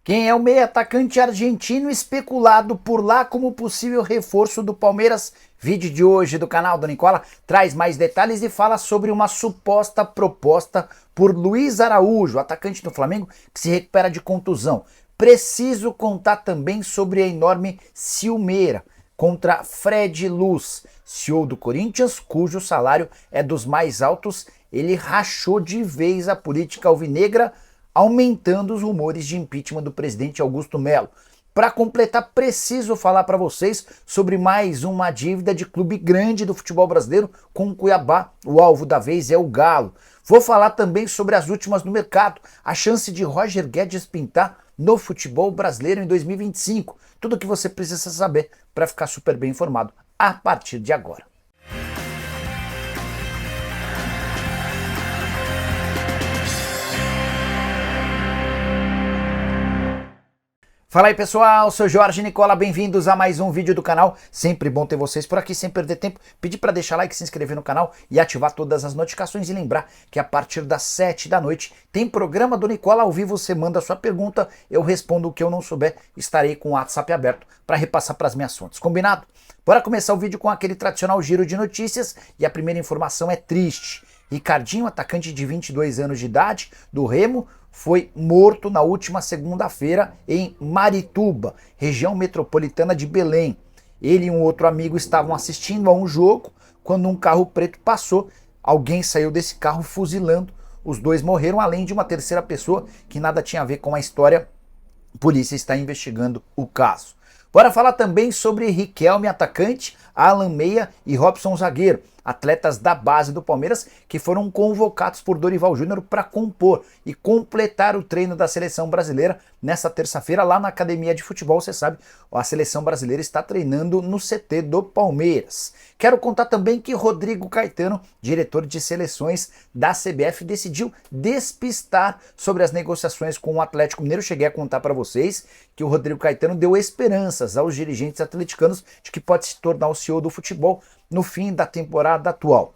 Quem é o meio atacante argentino especulado por lá como possível reforço do Palmeiras? Vídeo de hoje do canal do Nicola traz mais detalhes e fala sobre uma suposta proposta por Luiz Araújo, atacante do Flamengo que se recupera de contusão. Preciso contar também sobre a enorme ciumeira contra Fred Luz, CEO do Corinthians, cujo salário é dos mais altos. Ele rachou de vez a política alvinegra, aumentando os rumores de impeachment do presidente Augusto Melo. Para completar, preciso falar para vocês sobre mais uma dívida de clube grande do futebol brasileiro com o Cuiabá. O alvo da vez é o Galo. Vou falar também sobre as últimas no mercado, a chance de Roger Guedes pintar no futebol brasileiro em 2025. Tudo o que você precisa saber para ficar super bem informado a partir de agora. Fala aí pessoal, sou Jorge Nicola, bem-vindos a mais um vídeo do canal. Sempre bom ter vocês por aqui, sem perder tempo. Pedir para deixar like, se inscrever no canal e ativar todas as notificações e lembrar que a partir das 7 da noite tem programa do Nicola ao vivo. Você manda a sua pergunta, eu respondo o que eu não souber, estarei com o WhatsApp aberto para repassar para as minhas fontes. Combinado? Bora começar o vídeo com aquele tradicional giro de notícias e a primeira informação é triste. Ricardinho, atacante de 22 anos de idade do Remo, foi morto na última segunda-feira em Marituba, região metropolitana de Belém. Ele e um outro amigo estavam assistindo a um jogo quando um carro preto passou. Alguém saiu desse carro fuzilando. Os dois morreram, além de uma terceira pessoa que nada tinha a ver com a história. A polícia está investigando o caso. Bora falar também sobre Riquelme, atacante, Alan Meia e Robson zagueiro, atletas da base do Palmeiras que foram convocados por Dorival Júnior para compor e completar o treino da seleção brasileira nesta terça-feira lá na academia de futebol. Você sabe, a seleção brasileira está treinando no CT do Palmeiras. Quero contar também que Rodrigo Caetano, diretor de seleções da CBF, decidiu despistar sobre as negociações com o Atlético Mineiro. Cheguei a contar para vocês que o Rodrigo Caetano deu esperanças aos dirigentes atleticanos de que pode se tornar o CEO do futebol no fim da temporada atual.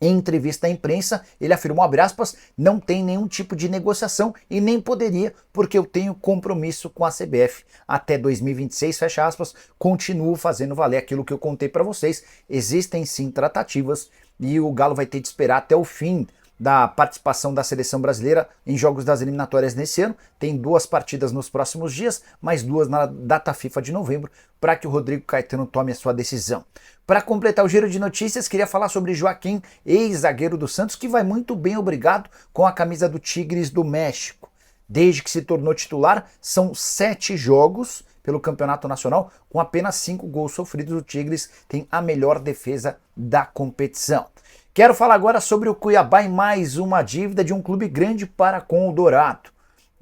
Em entrevista à imprensa, ele afirmou, abre aspas, não tem nenhum tipo de negociação e nem poderia, porque eu tenho compromisso com a CBF até 2026, fecha aspas, continuo fazendo valer aquilo que eu contei para vocês. Existem sim tratativas e o Galo vai ter de esperar até o fim da participação da seleção brasileira em jogos das eliminatórias nesse ano. Tem 2 partidas nos próximos dias, mais 2 na data FIFA de novembro, para que o Rodrigo Caetano tome a sua decisão. Para completar o giro de notícias, queria falar sobre Joaquim, ex-zagueiro do Santos, que vai muito bem, obrigado, com a camisa do Tigres do México. Desde que se tornou titular, são 7 jogos pelo Campeonato Nacional, com apenas 5 gols sofridos. O Tigres tem a melhor defesa da competição. Quero falar agora sobre o Cuiabá e mais uma dívida de um clube grande para com o Dourado.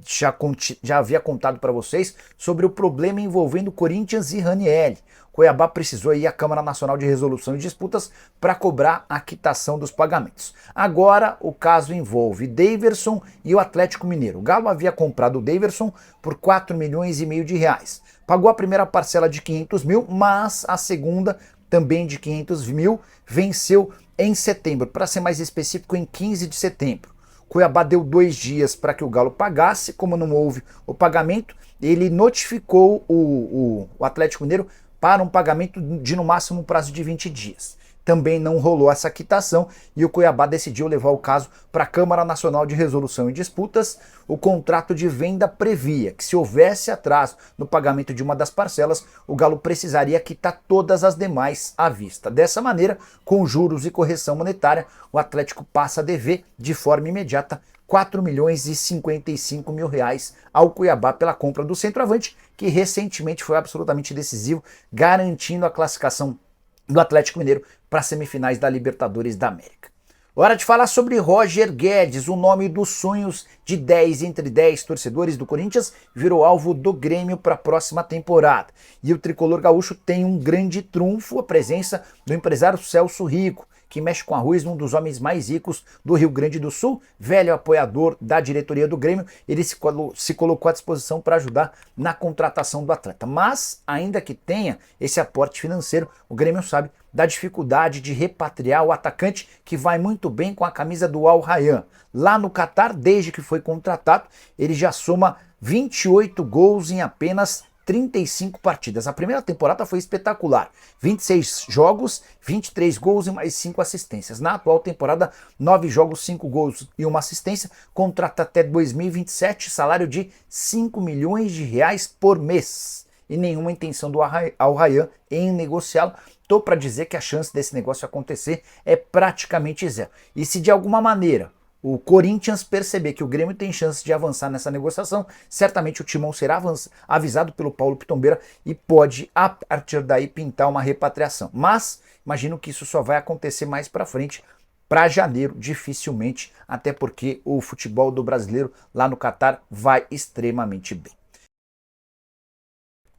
Já havia contado para vocês sobre o problema envolvendo Corinthians e Ranieri. Cuiabá precisou ir à Câmara Nacional de Resolução de Disputas para cobrar a quitação dos pagamentos. Agora o caso envolve Daverson e o Atlético Mineiro. O Galo havia comprado o Daverson por 4,5 milhões de reais. Pagou a primeira parcela de 500 mil, mas a segunda, também de 500 mil, venceu em setembro, para ser mais específico, em 15 de setembro. Cuiabá deu 2 dias para que o Galo pagasse. Como não houve o pagamento, ele notificou o Atlético Mineiro para um pagamento de no máximo um prazo de 20 dias. Também não rolou essa quitação e o Cuiabá decidiu levar o caso para a Câmara Nacional de Resolução e Disputas. O contrato de venda previa que, se houvesse atraso no pagamento de uma das parcelas, o Galo precisaria quitar todas as demais à vista. Dessa maneira, com juros e correção monetária, o Atlético passa a dever de forma imediata 4,55 milhões ao Cuiabá pela compra do centroavante, que recentemente foi absolutamente decisivo, garantindo a classificação do Atlético Mineiro para as semifinais da Libertadores da América. Hora de falar sobre Roger Guedes, o nome dos sonhos de 10 entre 10 torcedores do Corinthians virou alvo do Grêmio para a próxima temporada. E o tricolor gaúcho tem um grande trunfo, a presença do empresário Celso Rico, que mexe com arroz, um dos homens mais ricos do Rio Grande do Sul, velho apoiador da diretoria do Grêmio. Ele se colocou à disposição para ajudar na contratação do atleta. Mas, ainda que tenha esse aporte financeiro, o Grêmio sabe da dificuldade de repatriar o atacante, que vai muito bem com a camisa do Al Rayyan. Lá no Catar, desde que foi contratado, ele já soma 28 gols em apenas 35 partidas. A primeira temporada foi espetacular. 26 jogos, 23 gols e mais 5 assistências. Na atual temporada, 9 jogos, 5 gols e 1 assistência. Contrato até 2027, salário de 5 milhões de reais por mês. E nenhuma intenção do Al Rayyan em negociá-lo. Tô para dizer que a chance desse negócio acontecer é praticamente zero. E se de alguma maneira o Corinthians perceber que o Grêmio tem chance de avançar nessa negociação, certamente o Timão será avisado pelo Paulo Pitombeira e pode, a partir daí, pintar uma repatriação. Mas imagino que isso só vai acontecer mais para frente, para janeiro, dificilmente, até porque o futebol do brasileiro lá no Catar vai extremamente bem.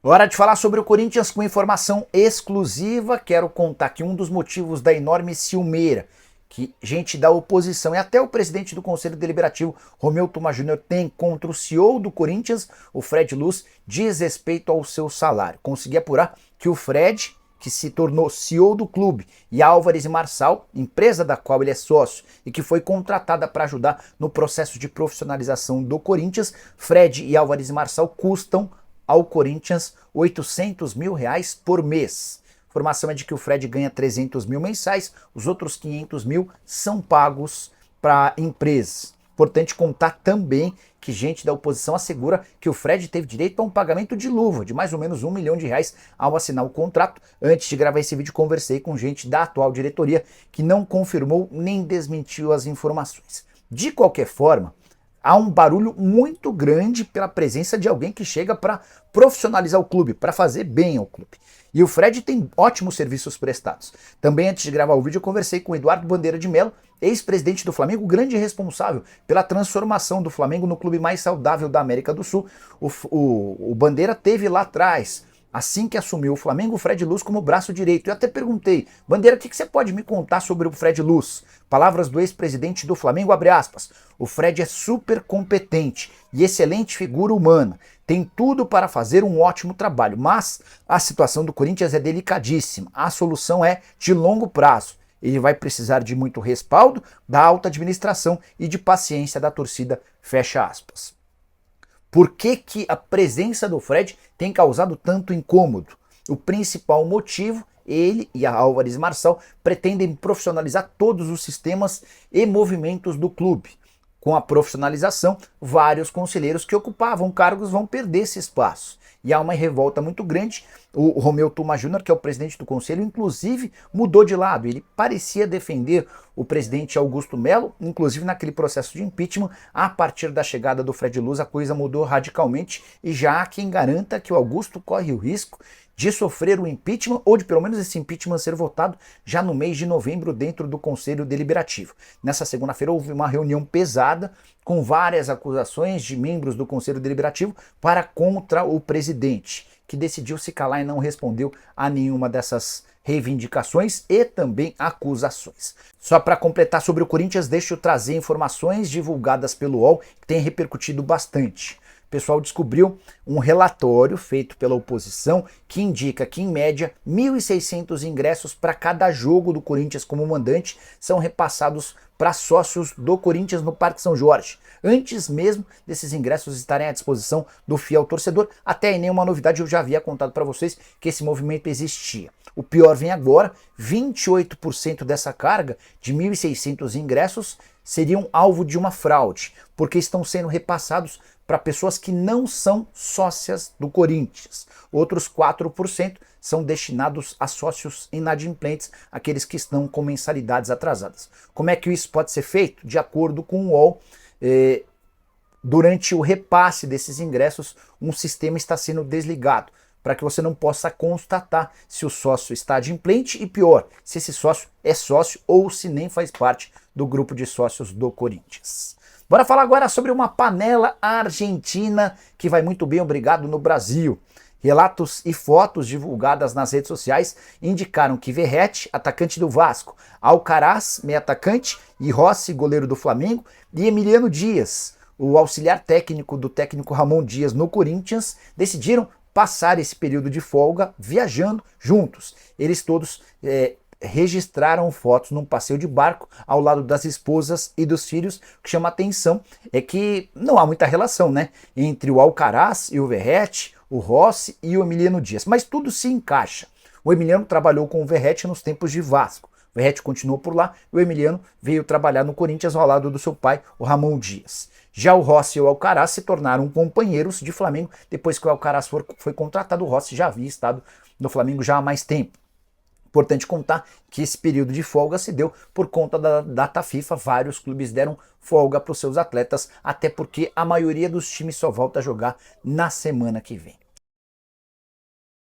Hora de falar sobre o Corinthians com informação exclusiva. Quero contar que um dos motivos da enorme ciumeira que gente da oposição e até o presidente do Conselho Deliberativo, Romeu Tuma Júnior, tem contra o CEO do Corinthians, o Fred Luz, diz respeito ao seu salário. Consegui apurar que o Fred, que se tornou CEO do clube, e a Álvares e Marçal, empresa da qual ele é sócio e que foi contratada para ajudar no processo de profissionalização do Corinthians, Fred e Álvares e Marçal custam ao Corinthians R$800 mil por mês. A informação é de que o Fred ganha 300 mil mensais, os outros 500 mil são pagos para empresas. Importante contar também que gente da oposição assegura que o Fred teve direito a um pagamento de luva de mais ou menos R$1 milhão ao assinar o contrato. Antes de gravar esse vídeo, conversei com gente da atual diretoria que não confirmou nem desmentiu as informações. De qualquer forma, há um barulho muito grande pela presença de alguém que chega para profissionalizar o clube, para fazer bem ao clube. E o Fred tem ótimos serviços prestados. Também antes de gravar o vídeo eu conversei com o Eduardo Bandeira de Mello, ex-presidente do Flamengo, grande responsável pela transformação do Flamengo no clube mais saudável da América do Sul. O Bandeira teve lá atrás, assim que assumiu o Flamengo, o Fred Luz como braço direito. Eu até perguntei, Bandeira, o que você pode me contar sobre o Fred Luz? Palavras do ex-presidente do Flamengo, abre aspas, o Fred é super competente e excelente figura humana. Tem tudo para fazer um ótimo trabalho, mas a situação do Corinthians é delicadíssima. A solução é de longo prazo. Ele vai precisar de muito respaldo da alta administração e de paciência da torcida, fecha aspas. Por que a presença do Fred tem causado tanto incômodo? O principal motivo, ele e a Álvares Marçal pretendem profissionalizar todos os sistemas e movimentos do clube. Com a profissionalização, vários conselheiros que ocupavam cargos vão perder esse espaço. E há uma revolta muito grande. O Romeu Tuma Júnior, que é o presidente do conselho, inclusive mudou de lado. Ele parecia defender o presidente Augusto Melo, inclusive naquele processo de impeachment. A partir da chegada do Fred Luz, a coisa mudou radicalmente e já há quem garanta que o Augusto corre o risco de sofrer o impeachment, ou de pelo menos esse impeachment ser votado já no mês de novembro dentro do Conselho Deliberativo. Nessa segunda-feira houve uma reunião pesada com várias acusações de membros do Conselho Deliberativo para contra o presidente, que decidiu se calar e não respondeu a nenhuma dessas reivindicações e também acusações. Só para completar sobre o Corinthians, deixo eu trazer informações divulgadas pelo UOL que tem repercutido bastante. O pessoal descobriu um relatório feito pela oposição que indica que, em média, 1.600 ingressos para cada jogo do Corinthians como mandante são repassados para sócios do Corinthians no Parque São Jorge, antes mesmo desses ingressos estarem à disposição do fiel torcedor. Até aí nenhuma novidade, eu já havia contado para vocês que esse movimento existia. O pior vem agora, 28% dessa carga de 1.600 ingressos seriam alvo de uma fraude, porque estão sendo repassados para pessoas que não são sócias do Corinthians. Outros 4% são destinados a sócios inadimplentes, aqueles que estão com mensalidades atrasadas. Como é que isso pode ser feito? De acordo com o UOL, durante o repasse desses ingressos, um sistema está sendo desligado, para que você não possa constatar se o sócio está adimplente e, pior, se esse sócio é sócio ou se nem faz parte do grupo de sócios do Corinthians. Bora falar agora sobre uma panela argentina que vai muito bem, obrigado, no Brasil. Relatos e fotos divulgadas nas redes sociais indicaram que Verratti, atacante do Vasco, Alcaraz, meio atacante, e Rossi, goleiro do Flamengo, e Emiliano Dias, o auxiliar técnico do técnico Ramon Dias no Corinthians, decidiram passar esse período de folga viajando juntos. Eles todos registraram fotos num passeio de barco ao lado das esposas e dos filhos. O que chama a atenção é que não há muita relação, né, entre o Alcaraz e o Verratti, o Rossi e o Emiliano Dias, mas tudo se encaixa. O Emiliano trabalhou com o Verratti nos tempos de Vasco. O Verratti continuou por lá e o Emiliano veio trabalhar no Corinthians ao lado do seu pai, o Ramon Dias. Já o Rossi e o Alcaraz se tornaram companheiros de Flamengo depois que o Alcaraz foi contratado. O Rossi já havia estado no Flamengo já há mais tempo. Importante contar que esse período de folga se deu por conta da data FIFA. Vários clubes deram folga para os seus atletas, até porque a maioria dos times só volta a jogar na semana que vem.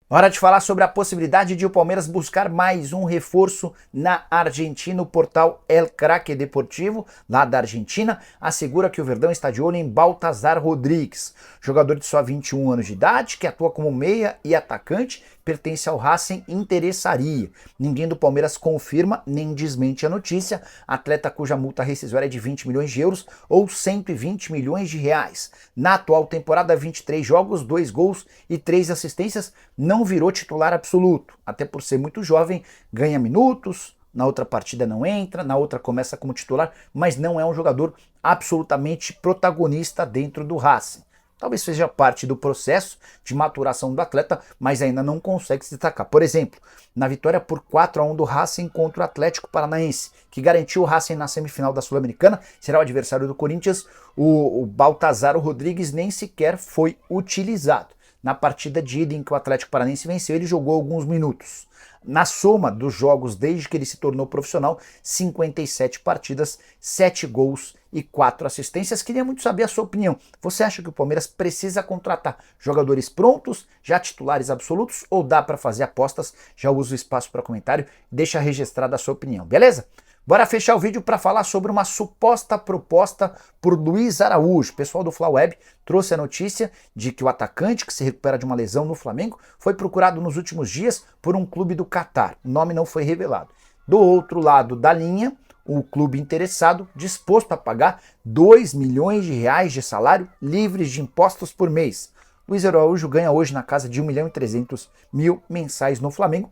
Hora de falar sobre a possibilidade de o Palmeiras buscar mais um reforço na Argentina. O portal El Craque Deportivo, lá da Argentina, assegura que o Verdão está de olho em Baltazar Rodrigues, jogador de só 21 anos de idade, que atua como meia e atacante, pertence ao Racing, interessaria. Ninguém do Palmeiras confirma nem desmente a notícia. Atleta cuja multa rescisória é de 20 milhões de euros ou 120 milhões de reais. Na atual temporada, 23 jogos, 2 gols e 3 assistências, não virou titular absoluto. Até por ser muito jovem, ganha minutos, na outra partida não entra, na outra começa como titular, mas não é um jogador absolutamente protagonista dentro do Racing. Talvez seja parte do processo de maturação do atleta, mas ainda não consegue se destacar. Por exemplo, na vitória por 4-1 do Racing contra o Atlético Paranaense, que garantiu o Racing na semifinal da Sul-Americana, será o adversário do Corinthians, o Baltazar Rodrigues nem sequer foi utilizado. Na partida de ida em que o Atlético Paranaense venceu, ele jogou alguns minutos. Na soma dos jogos desde que ele se tornou profissional, 57 partidas, 7 gols e 4 assistências. Queria muito saber a sua opinião. Você acha que o Palmeiras precisa contratar jogadores prontos, já titulares absolutos, ou dá para fazer apostas? Já usa o espaço para comentário, deixa registrada a sua opinião, beleza? Bora fechar o vídeo para falar sobre uma suposta proposta por Luiz Araújo. O pessoal do Fla Web trouxe a notícia de que o atacante, que se recupera de uma lesão no Flamengo, foi procurado nos últimos dias por um clube do Catar. O nome não foi revelado. Do outro lado da linha, o clube interessado disposto a pagar 2 milhões de reais de salário livres de impostos por mês. Luiz Araújo ganha hoje na casa de 1.300.000 mensais no Flamengo.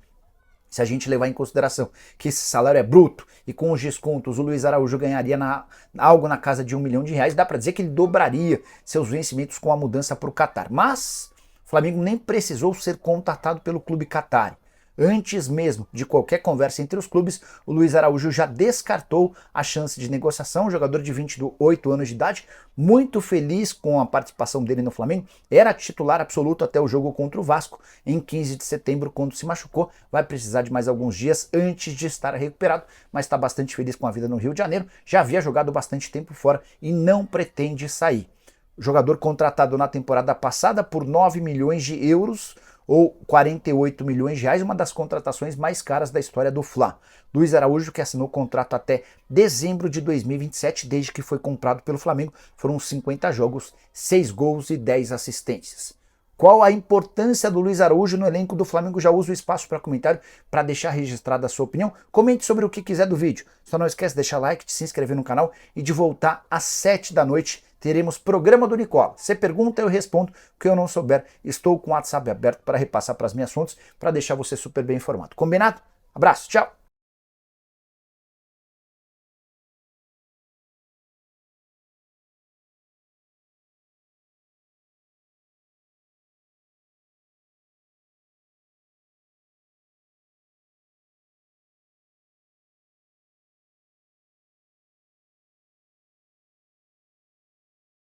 Se a gente levar em consideração que esse salário é bruto e com os descontos o Luiz Araújo ganharia algo na casa de 1 milhão de reais, dá para dizer que ele dobraria seus vencimentos com a mudança para o Catar. Mas o Flamengo nem precisou ser contatado pelo clube Catar. Antes mesmo de qualquer conversa entre os clubes, o Luiz Araújo já descartou a chance de negociação. O jogador de 28 anos de idade, muito feliz com a participação dele no Flamengo, era titular absoluto até o jogo contra o Vasco, em 15 de setembro, quando se machucou. Vai precisar de mais alguns dias antes de estar recuperado, mas está bastante feliz com a vida no Rio de Janeiro. Já havia jogado bastante tempo fora e não pretende sair. O jogador contratado na temporada passada por 9 milhões de euros, ou 48 milhões de reais, uma das contratações mais caras da história do Fla. Luiz Araújo, que assinou contrato até dezembro de 2027, desde que foi comprado pelo Flamengo, foram 50 jogos, 6 gols e 10 assistências. Qual a importância do Luiz Araújo no elenco do Flamengo? Já uso o espaço para comentário para deixar registrada a sua opinião. Comente sobre o que quiser do vídeo. Só não esquece de deixar like, de se inscrever no canal e de voltar às 7 da noite. Teremos programa do Nicola. Você pergunta, eu respondo. O que eu não souber, estou com o WhatsApp aberto para repassar para as minhas fontes, para deixar você super bem informado. Combinado? Abraço, tchau!